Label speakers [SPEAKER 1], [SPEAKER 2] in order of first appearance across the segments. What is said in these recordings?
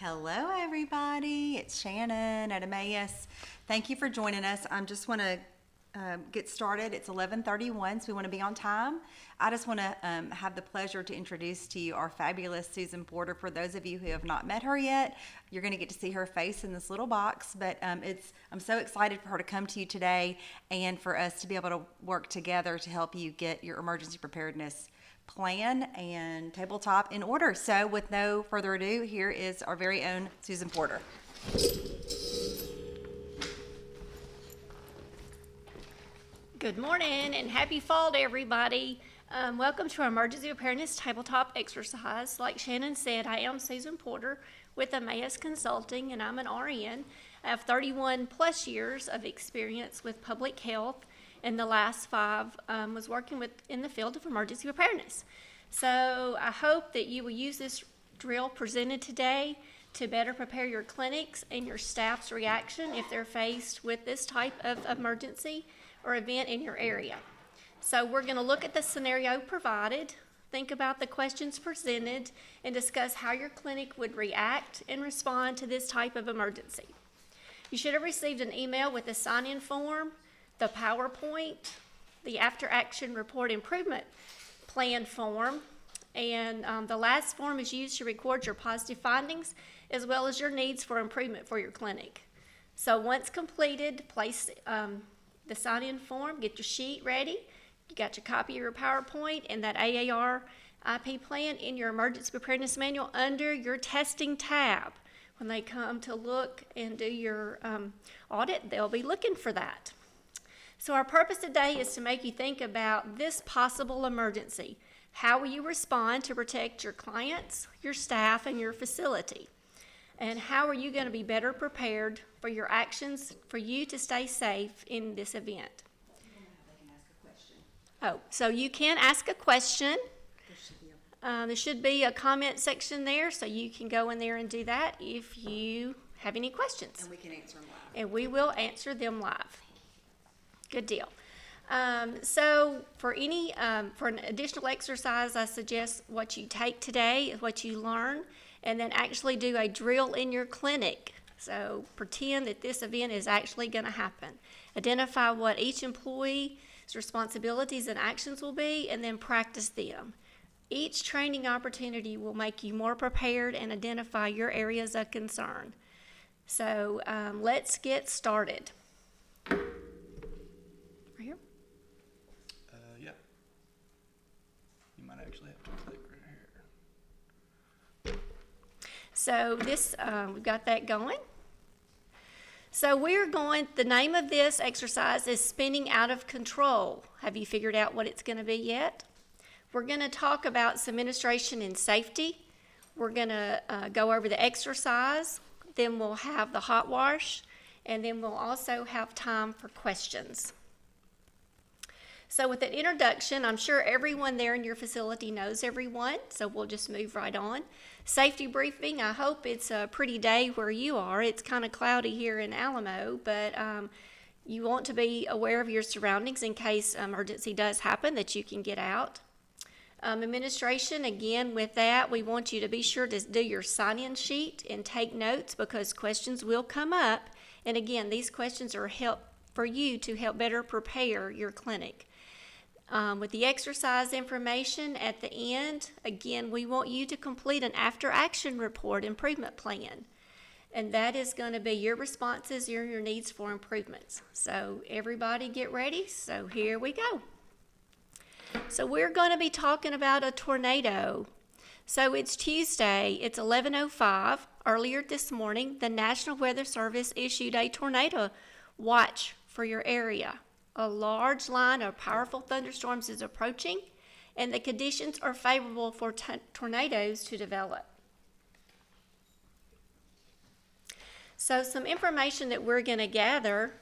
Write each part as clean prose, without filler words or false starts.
[SPEAKER 1] Hello, everybody. It's Shannon at Emmaus. Thank you for joining us. I just want to get started. It's 11:31, so we want to be on time. I just want to have the pleasure to introduce to you our fabulous Susan Porter. For those of you who have not met her yet, you're going to get to see her face in this little box. But I'm so excited for her to come to you today and for us to be able to work together to help you get your emergency preparedness plan and tabletop in order. So with no further ado, here is our very own Susan Porter.
[SPEAKER 2] Good morning and happy fall to everybody. Welcome to our emergency preparedness tabletop exercise. Like Shannon said, I am Susan Porter with Emmaus Consulting, and I'm an RN. I have 31 plus years of experience with public health, and the last 5 was working in the field of emergency preparedness. So I hope that you will use this drill presented today to better prepare your clinics and your staff's reaction if they're faced with this type of emergency or event in your area. So we're going to look at the scenario provided, think about the questions presented, and discuss how your clinic would react and respond to this type of emergency. You should have received an email with the sign-in form, the PowerPoint, the after-action report improvement plan form, and the last form is used to record your positive findings as well as your needs for improvement for your clinic. So once completed, place the sign-in form, get your sheet ready. You got your copy of your PowerPoint and that AAR IP plan in your emergency preparedness manual under your testing tab. When they come to look and do your audit, they'll be looking for that. So our purpose today is to make you think about this possible emergency. How will you respond to protect your clients, your staff, and your facility? And how are you going to be better prepared for your actions for you to stay safe in this event? Oh, so you can ask a question. There should be a comment section there, so you can go in there and do that if you have any questions.
[SPEAKER 1] And we can answer them live.
[SPEAKER 2] And we will answer them live. Good deal. So for an additional exercise, I suggest what you take today, what you learn, and then actually do a drill in your clinic. So pretend that this event is actually going to happen. Identify what each employee's responsibilities and actions will be, and then practice them. Each training opportunity will make you more prepared and identify your areas of concern. So let's get started. Right here?
[SPEAKER 3] Yeah. You might actually have to click right here.
[SPEAKER 2] So this, we've got that going. So the name of this exercise is spinning out of control. Have you figured out what it's going to be yet? We're going to talk about some administration and safety. We're going to go over the exercise. Then we'll have the hot wash. And then we'll also have time for questions. So with an introduction, I'm sure everyone there in your facility knows everyone, so we'll just move right on. Safety briefing, I hope it's a pretty day where you are. It's kind of cloudy here in Alamo, but you want to be aware of your surroundings in case emergency does happen, that you can get out. Administration, again, with that, we want you to be sure to do your sign-in sheet and take notes because questions will come up. And again, these questions are for you to help better prepare your clinic. With the exercise information at the end, again, we want you to complete an after-action report improvement plan. And that is going to be your responses, your needs for improvements. So everybody get ready. So here we go. So we're going to be talking about a tornado. So it's Tuesday, it's 11:05. Earlier this morning, the National Weather Service issued a tornado watch for your area. A large line of powerful thunderstorms is approaching, and the conditions are favorable for tornadoes to develop. So some information that we're going to gather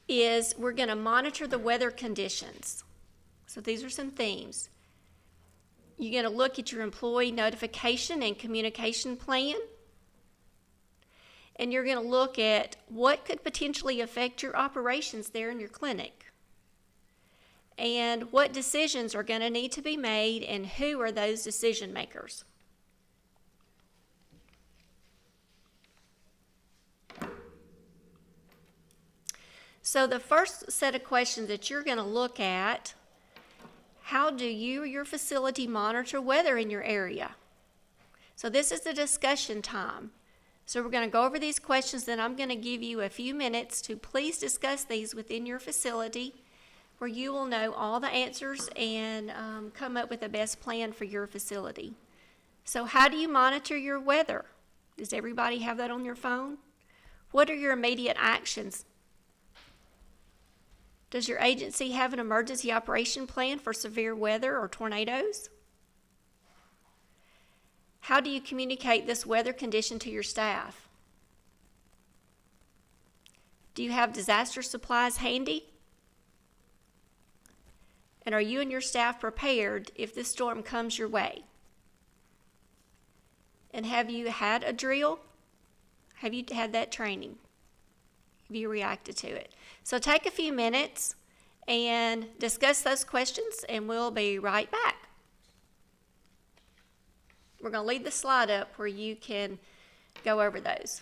[SPEAKER 2] is we're going to monitor the weather conditions. So these are some themes. You're going to look at your employee notification and communication plan. And you're going to look at what could potentially affect your operations there in your clinic. And what decisions are going to need to be made and who are those decision makers. So the first set of questions that you're going to look at, how do you or your facility monitor weather in your area? So this is the discussion time. So we're going to go over these questions, then I'm going to give you a few minutes to please discuss these within your facility, where you will know all the answers and come up with the best plan for your facility. So how do you monitor your weather? Does everybody have that on your phone? What are your immediate actions? Does your agency have an emergency operation plan for severe weather or tornadoes? How do you communicate this weather condition to your staff? Do you have disaster supplies handy? And are you and your staff prepared if this storm comes your way? And have you had a drill? Have you had that training? Have you reacted to it? So take a few minutes and discuss those questions, and we'll be right back. We're going to leave the slide up where you can go over those.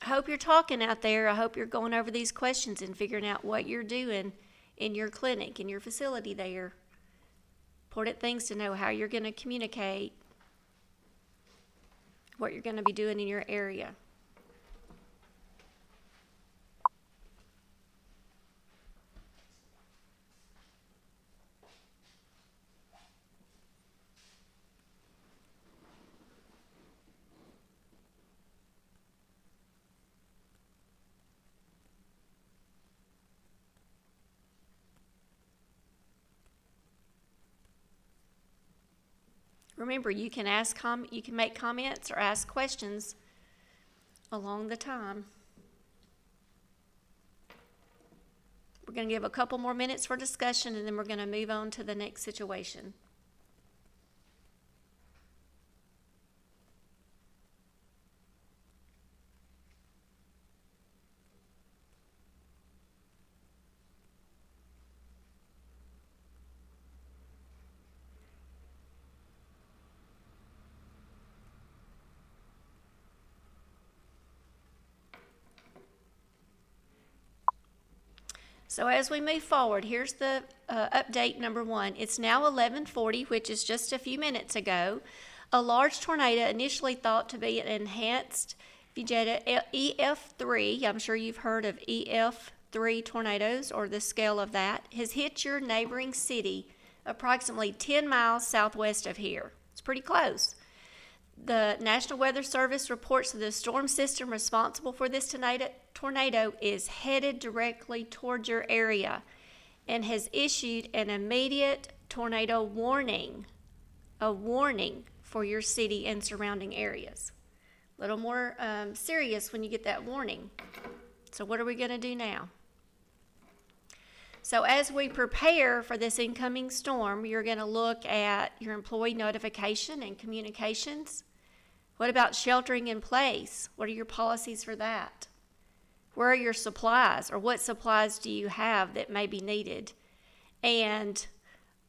[SPEAKER 2] I hope you're talking out there. I hope you're going over these questions and figuring out what you're doing in your clinic, in your facility there. Important things to know: how you're going to communicate, what you're going to be doing in your area. Remember, you can make comments or ask questions along the time. We're going to give a couple more minutes for discussion, and then we're going to move on to the next situation. So as we move forward, here's the update number one. It's now 11:40, which is just a few minutes ago. A large tornado, initially thought to be an enhanced Vegeta EF3, I'm sure you've heard of EF3 tornadoes or the scale of that, has hit your neighboring city approximately 10 miles southwest of here. It's pretty close. The National Weather Service reports that the storm system responsible for this tornado is headed directly towards your area and has issued an immediate tornado warning, a warning for your city and surrounding areas. A little more serious when you get that warning. So what are we going to do now? So as we prepare for this incoming storm, you're going to look at your employee notification and communications. What about sheltering in place? What are your policies for that? Where are your supplies, or what supplies do you have that may be needed? And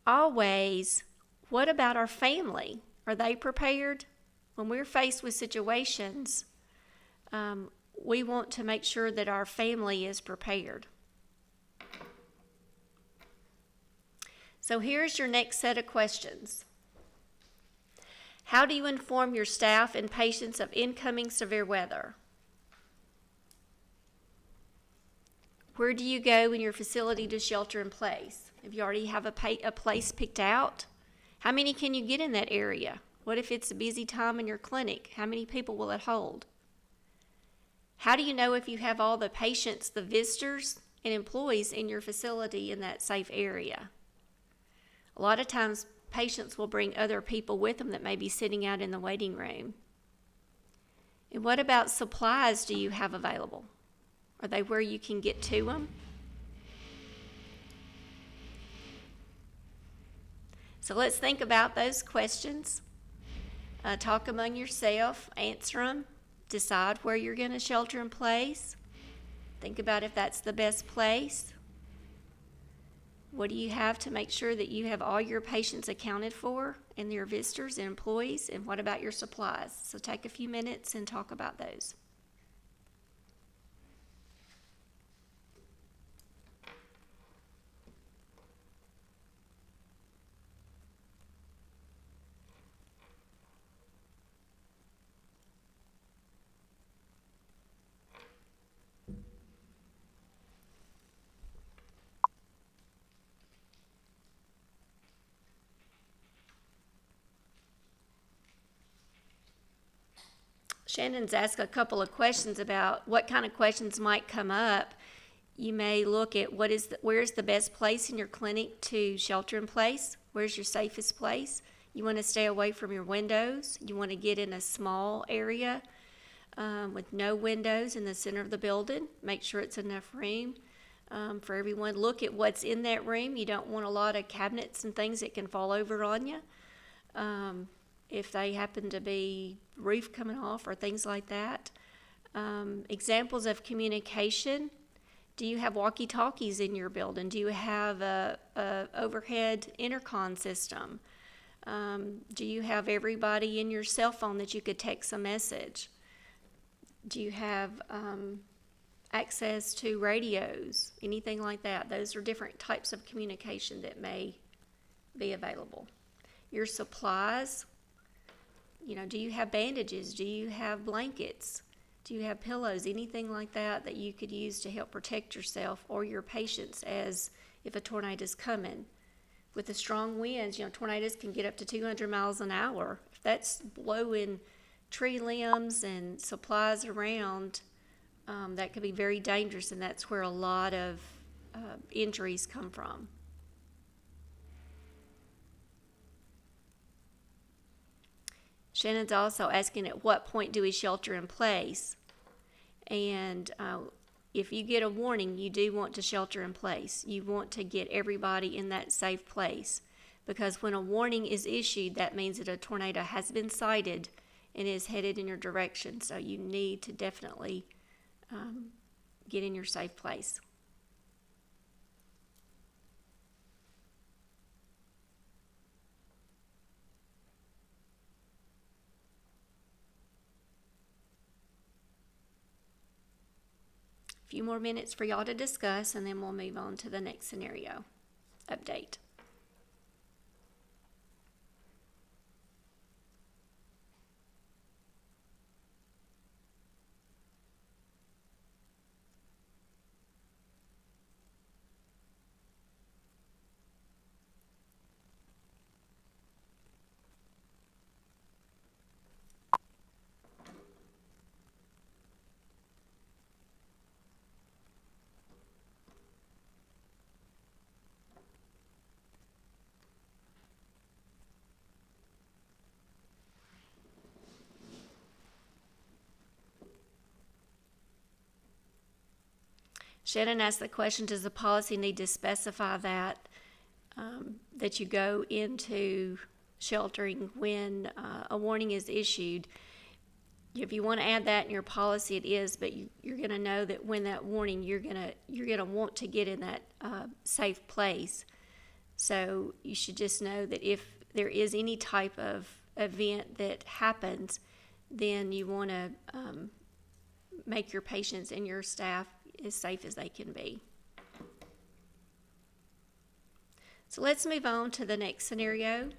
[SPEAKER 2] always, what about our family? Are they prepared? When we're faced with situations, we want to make sure that our family is prepared. So here's your next set of questions. How do you inform your staff and patients of incoming severe weather? Where do you go in your facility to shelter in place? If you already have a place picked out, how many can you get in that area? What if it's a busy time in your clinic? How many people will it hold? How do you know if you have all the patients, the visitors, and employees in your facility in that safe area? A lot of times, patients will bring other people with them that may be sitting out in the waiting room. And what about supplies do you have available? Are they where you can get to them? So let's think about those questions. Talk among yourself, answer them, decide where you're going to shelter in place. Think about if that's the best place. What do you have to make sure that you have all your patients accounted for and your visitors and employees? And what about your supplies? So take a few minutes and talk about those. Shannon's asked a couple of questions about what kind of questions might come up. You may look at where's the best place in your clinic to shelter in place? Where's your safest place? You want to stay away from your windows. You want to get in a small area with no windows in the center of the building. Make sure it's enough room for everyone. Look at what's in that room. You don't want a lot of cabinets and things that can fall over on you. If they happen to be roof coming off or things like that. Examples of communication. Do you have walkie-talkies in your building? Do you have a overhead intercom system? Do you have everybody in your cell phone that you could text a message? Do you have access to radios? Anything like that? Those are different types of communication that may be available. Your supplies. Do you have bandages? Do you have blankets? Do you have pillows? Anything like that that you could use to help protect yourself or your patients as if a tornado is coming? With the strong winds, tornadoes can get up to 200 miles an hour. If that's blowing tree limbs and supplies around, that could be very dangerous, and that's where a lot of injuries come from. Shannon's also asking at what point do we shelter in place? And if you get a warning, you do want to shelter in place. You want to get everybody in that safe place. Because when a warning is issued, that means that a tornado has been sighted and is headed in your direction. So you need to definitely get in your safe place. Few more minutes for y'all to discuss, and then we'll move on to the next scenario update. Shannon asked the question, does the policy need to specify that you go into sheltering when a warning is issued? If you want to add that in your policy, it is, but you're going to know that when that warning, you're going to want to get in that safe place. So you should just know that if there is any type of event that happens, then you want to make your patients and your staff as safe as they can be. So let's move on to the next scenario.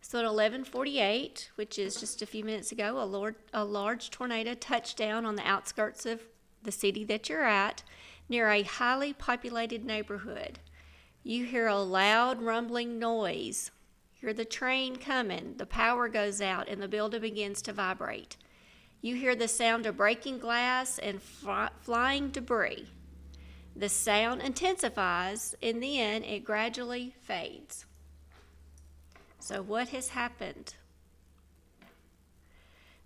[SPEAKER 2] So at 11:48, which is just a few minutes ago, a large tornado touched down on the outskirts of the city that you're at, near a highly populated neighborhood. You hear a loud rumbling noise. You hear the train coming, the power goes out, and the building begins to vibrate. You hear the sound of breaking glass and flying debris. The sound intensifies, and then it gradually fades. So what has happened?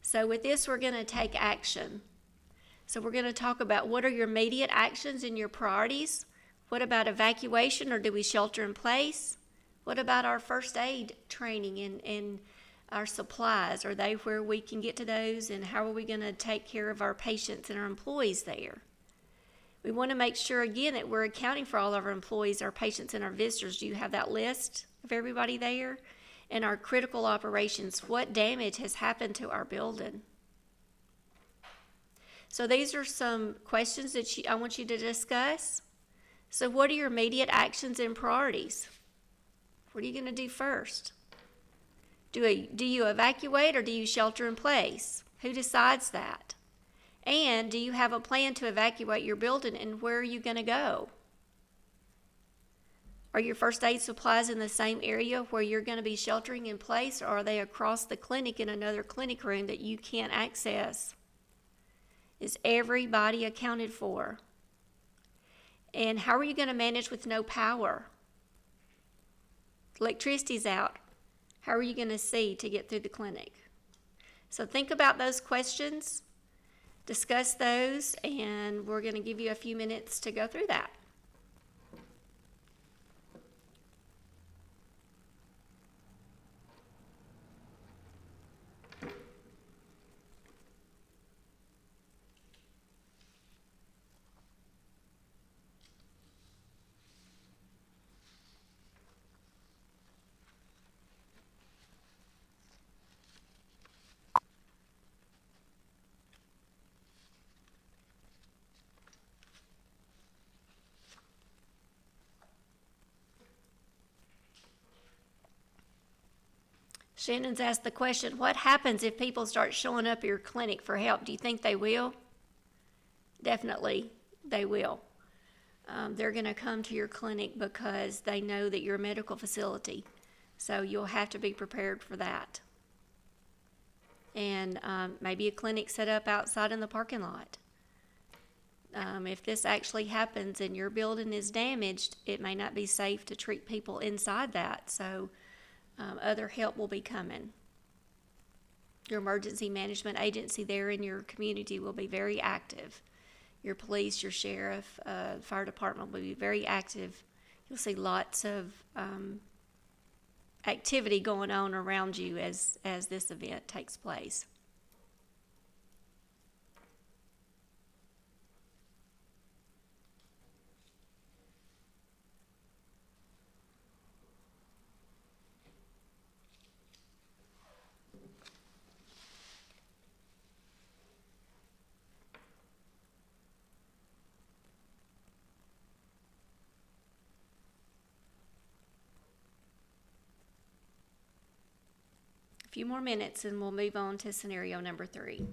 [SPEAKER 2] So with this, we're going to take action. So we're going to talk about what are your immediate actions and your priorities. What about evacuation, or do we shelter in place? What about our first aid training and our supplies? Are they where we can get to those? And how are we going to take care of our patients and our employees there? We want to make sure, again, that we're accounting for all of our employees, our patients, and our visitors. Do you have that list of everybody there? And our critical operations, what damage has happened to our building? So these are some questions that I want you to discuss. So what are your immediate actions and priorities? What are you going to do first? Do you evacuate, or do you shelter in place? Who decides that? And do you have a plan to evacuate your building, and where are you going to go? Are your first aid supplies in the same area where you're going to be sheltering in place, or are they across the clinic in another clinic room that you can't access? Is everybody accounted for? And how are you going to manage with no power? Electricity's out. How are you going to see to get through the clinic? So think about those questions, discuss those, and we're going to give you a few minutes to go through that. Shannon's asked the question, what happens if people start showing up at your clinic for help? Do you think they will? Definitely, they will. They're going to come to your clinic because they know that you're a medical facility. So you'll have to be prepared for that. And maybe a clinic set up outside in the parking lot. If this actually happens and your building is damaged, it may not be safe to treat people inside that. So other help will be coming. Your emergency management agency there in your community will be very active. Your police, your sheriff, fire department will be very active. You'll see lots of activity going on around you as this event takes place. A few more minutes and we'll move on to scenario number 3.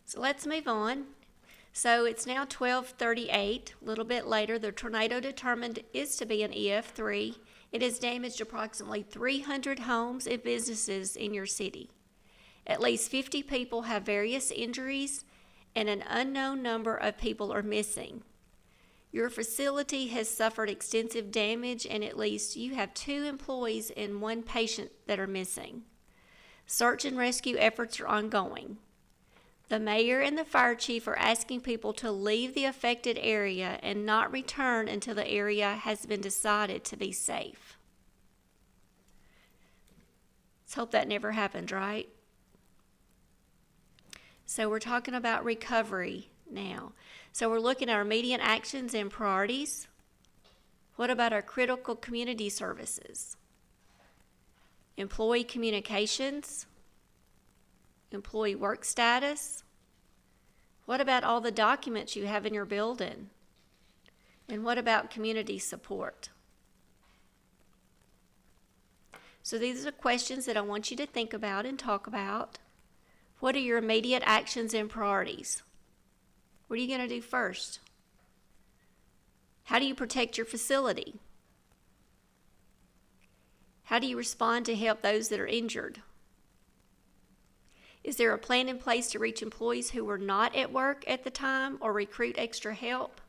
[SPEAKER 2] So let's move on. So it's now 12:38. A little bit later, the tornado determined is to be an EF3. It has damaged approximately 300 homes and businesses in your city. At least 50 people have various injuries, and an unknown number of people are missing. Your facility has suffered extensive damage, and at least you have 2 employees and 1 patient that are missing. Search and rescue efforts are ongoing. The mayor and the fire chief are asking people to leave the affected area and not return until the area has been decided to be safe. Let's hope that never happened, right? So we're talking about recovery now. So we're looking at our immediate actions and priorities. What about our critical community services? Employee communications? Employee work status? What about all the documents you have in your building? And what about community support? So these are questions that I want you to think about and talk about. What are your immediate actions and priorities? What are you going to do first? How do you protect your facility? How do you respond to help those that are injured? Is there a plan in place to reach employees who were not at work at the time or recruit extra help?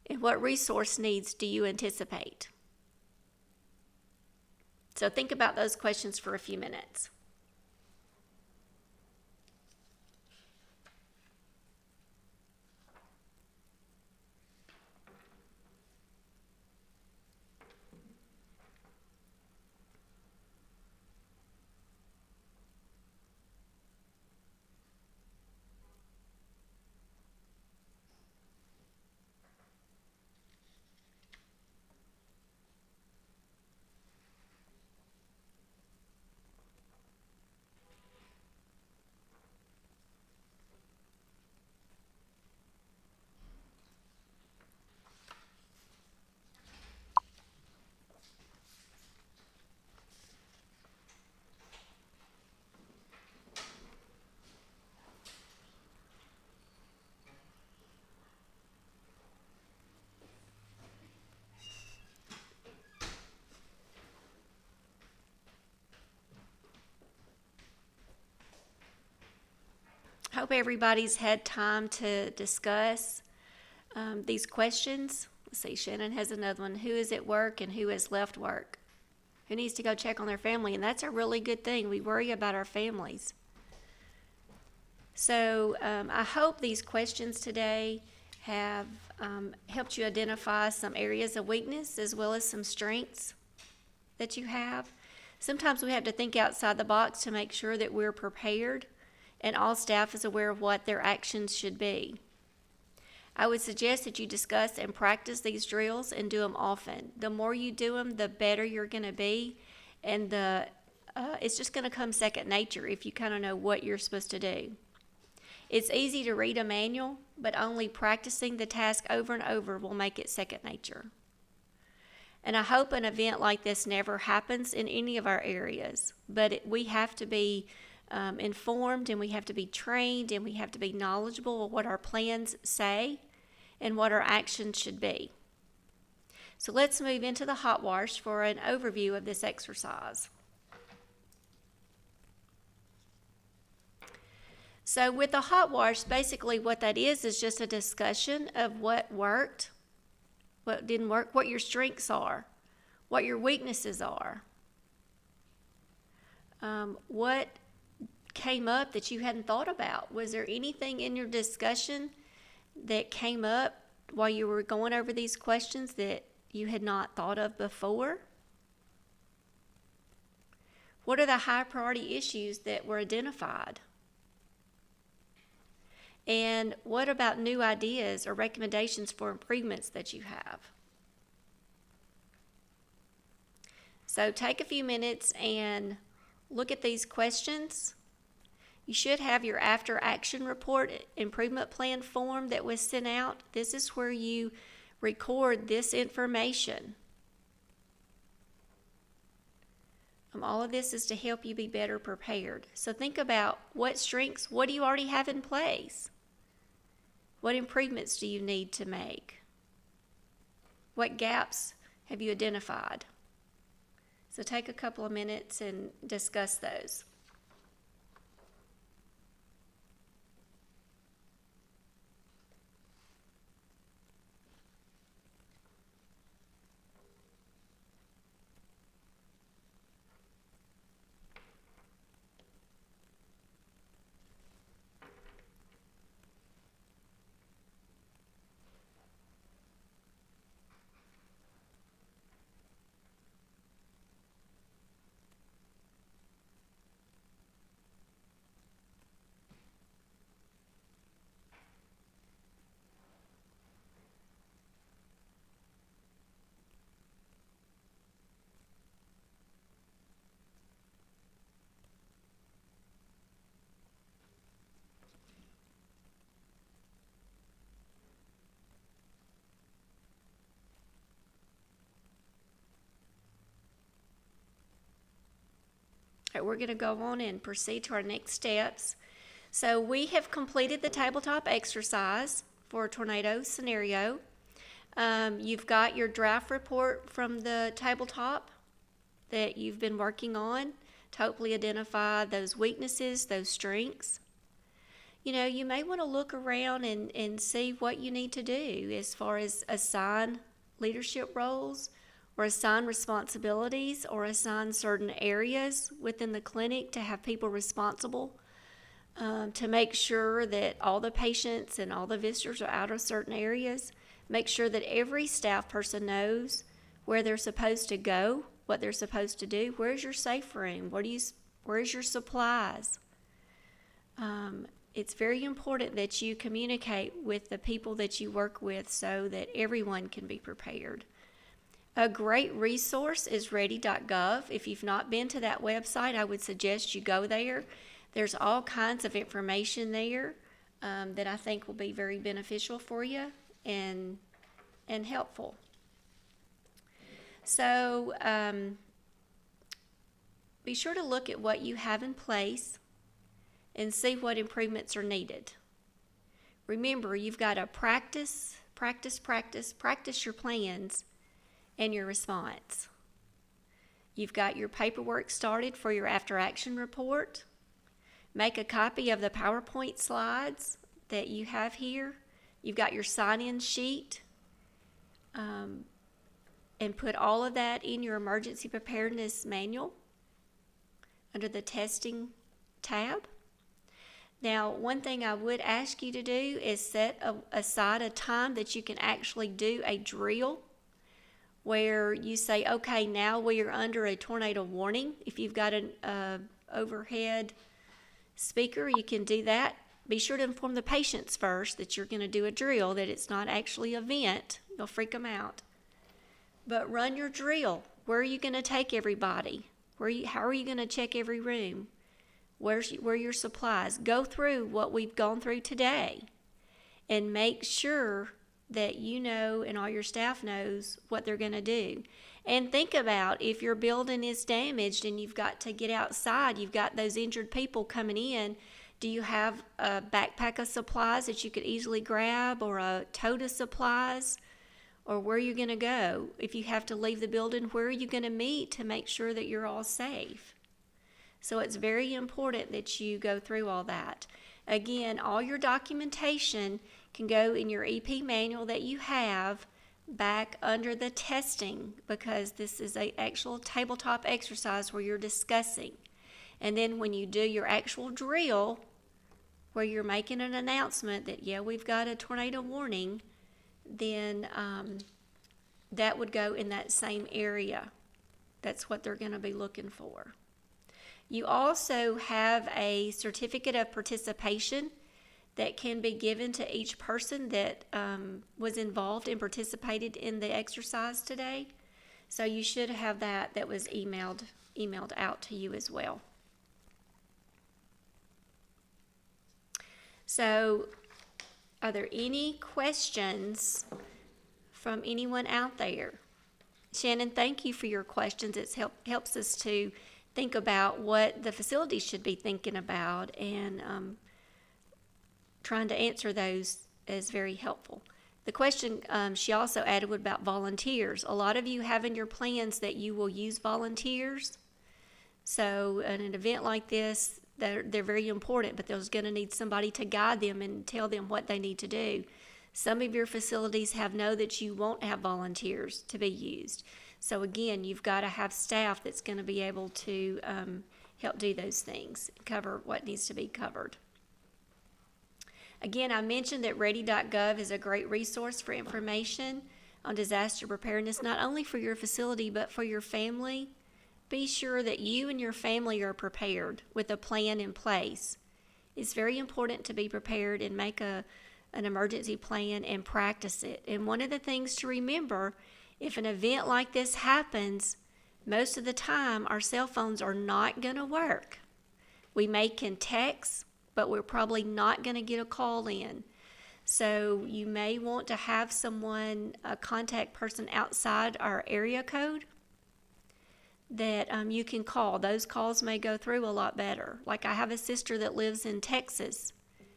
[SPEAKER 2] And what resource needs do you anticipate? So think about those questions for a few minutes. I hope everybody's had time to discuss these questions. Let's see, Shannon has another one. Who is at work and who has left work? Who needs to go check on their family? And that's a really good thing. We worry about our families. So I hope these questions today have helped you identify some areas of weakness as well as some strengths that you have. Sometimes we have to think outside the box to make sure that we're prepared and all staff is aware of what their actions should be. I would suggest that you discuss and practice these drills and do them often. The more you do them, the better you're going to be, and it's just going to come second nature if you kind of know what you're supposed to do. It's easy to read a manual, but only practicing the task over and over will make it second nature. And I hope an event like this never happens in any of our areas, but we have to be informed, and we have to be trained, and we have to be knowledgeable of what our plans say and what our actions should be. So let's move into the hot wash for an overview of this exercise. So with the hot wash, basically what that is just a discussion of what worked, what didn't work, what your strengths are, what your weaknesses are, what came up that you hadn't thought about. Was there anything in your discussion that came up while you were going over these questions that you had not thought of before? What are the high priority issues that were identified? And what about new ideas or recommendations for improvements that you have? So take a few minutes and look at these questions. You should have your after action report improvement plan form that was sent out. This is where you record this information. All of this is to help you be better prepared. So think about what strengths, what do you already have in place? What improvements do you need to make? What gaps have you identified? So take a couple of minutes and discuss those. So we're going to go on and proceed to our next steps. So we have completed the tabletop exercise for a tornado scenario. You've got your draft report from the tabletop that you've been working on to hopefully identify those weaknesses, those strengths. You may want to look around and see what you need to do as far as assign leadership roles or assign responsibilities or assign certain areas within the clinic to have people responsible to make sure that all the patients and all the visitors are out of certain areas. Make sure that every staff person knows where they're supposed to go, what they're supposed to do. Where's your safe room? Where's your supplies? It's very important that you communicate with the people that you work with so that everyone can be prepared. A great resource is ready.gov. If you've not been to that website, I would suggest you go there. There's all kinds of information there that I think will be very beneficial for you and helpful. So be sure to look at what you have in place and see what improvements are needed. Remember, you've got to practice your plans and your response. You've got your paperwork started for your after action report. Make a copy of the PowerPoint slides that you have here. You've got your sign-in sheet, and put all of that in your emergency preparedness manual under the testing tab. Now, one thing I would ask you to do is set aside a time that you can actually do a drill where you say, okay, now we are under a tornado warning. If you've got an overhead speaker, you can do that. Be sure to inform the patients first that you're going to do a drill, that it's not actually an event. You'll freak them out. But run your drill. Where are you going to take everybody? How are you going to check every room? Where are your supplies? Go through what we've gone through today and make sure that you know and all your staff knows what they're going to do. And think about if your building is damaged and you've got to get outside, you've got those injured people coming in. Do you have a backpack of supplies that you could easily grab, or a tote of supplies? Or where are you going to go? If you have to leave the building, where are you going to meet to make sure that you're all safe? So it's very important that you go through all that. Again, all your documentation can go in your EP manual that you have back under the testing, because this is an actual tabletop exercise where you're discussing. And then when you do your actual drill, where you're making an announcement that, yeah, we've got a tornado warning, then that would go in that same area. That's what they're going to be looking for. You also have a certificate of participation that can be given to each person that was involved and participated in the exercise today. So you should have that was emailed out to you as well. So are there any questions from anyone out there? Shannon, thank you for your questions. It helps us to think about what the facility should be thinking about, and trying to answer those is very helpful. The question she also added was about volunteers. A lot of you have in your plans that you will use volunteers. So in an event like this, they're very important, but there's going to need somebody to guide them and tell them what they need to do. Some of your facilities know that you won't have volunteers to be used. So again, you've got to have staff that's going to be able to help do those things, cover what needs to be covered. Again, I mentioned that ready.gov is a great resource for information on disaster preparedness, not only for your facility, but for your family. Be sure that you and your family are prepared with a plan in place. It's very important to be prepared and make an emergency plan and practice it. And one of the things to remember, if an event like this happens, most of the time our cell phones are not going to work. We can text, but we're probably not going to get a call in. So you may want to have someone, a contact person outside our area code that you can call. Those calls may go through a lot better. Like, I have a sister that lives in Texas.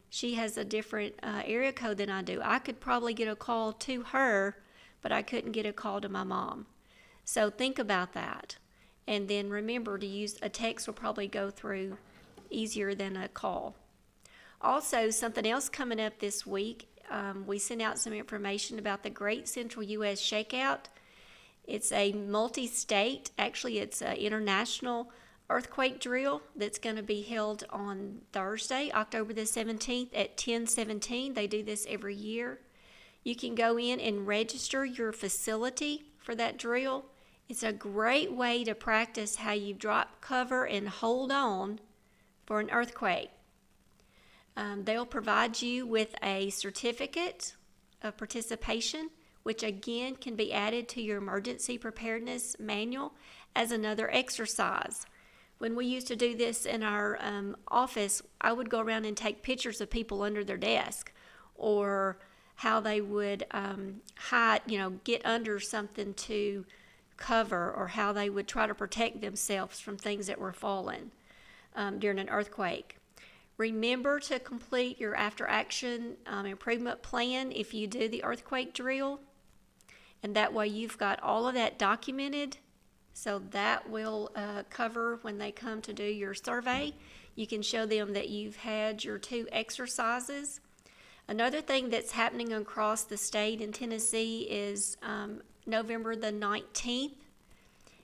[SPEAKER 2] She has a different area code than I do. I could probably get a call to her, but I couldn't get a call to my mom. So think about that. And then remember to use a text will probably go through easier than a call. Also, something else coming up this week, we sent out some information about the Great Central U.S. Shakeout. It's a multi-state, actually it's an international earthquake drill that's going to be held on Thursday, October the 17th at 10:17. They do this every year. You can go in and register your facility for that drill. It's a great way to practice how you drop, cover, and hold on for an earthquake. They'll provide you with a certificate of participation, which again can be added to your emergency preparedness manual as another exercise. When we used to do this in our office, I would go around and take pictures of people under their desk, or how they would hide, get under something to cover, or how they would try to protect themselves from things that were falling during an earthquake. Remember to complete your after-action improvement plan if you do the earthquake drill, and that way you've got all of that documented, so that will cover when they come to do your survey. You can show them that you've had your 2 exercises. Another thing that's happening across the state in Tennessee is November the 19th.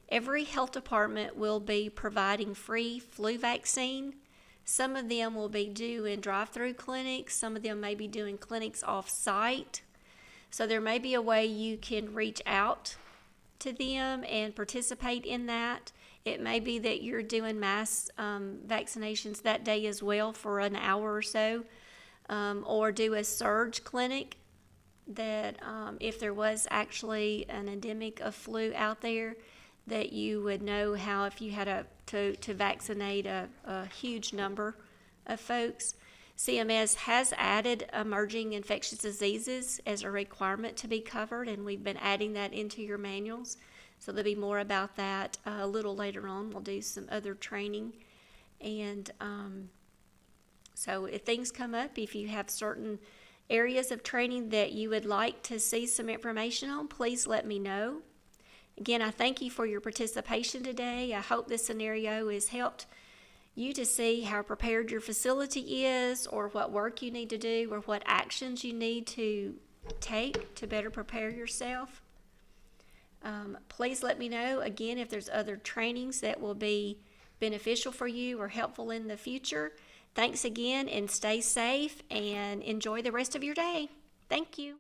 [SPEAKER 2] Every health department will be providing free flu vaccine. Some of them will be doing drive-through clinics. Some of them may be doing clinics off-site. So there may be a way you can reach out to them and participate in that. It may be that you're doing mass vaccinations that day as well for an hour or so, or do a surge clinic that if there was actually an endemic of flu out there, that you would know how, if you had to vaccinate a huge number of folks. CMS has added emerging infectious diseases as a requirement to be covered, and we've been adding that into your manuals. So there'll be more about that a little later on. We'll do some other training. And so if things come up, if you have certain areas of training that you would like to see some information on, please let me know. Again, I thank you for your participation today. I hope this scenario has helped you to see how prepared your facility is, or what work you need to do, or what actions you need to take to better prepare yourself. Please let me know, again, if there's other trainings that will be beneficial for you or helpful in the future. Thanks again, and stay safe and enjoy the rest of your day. Thank you.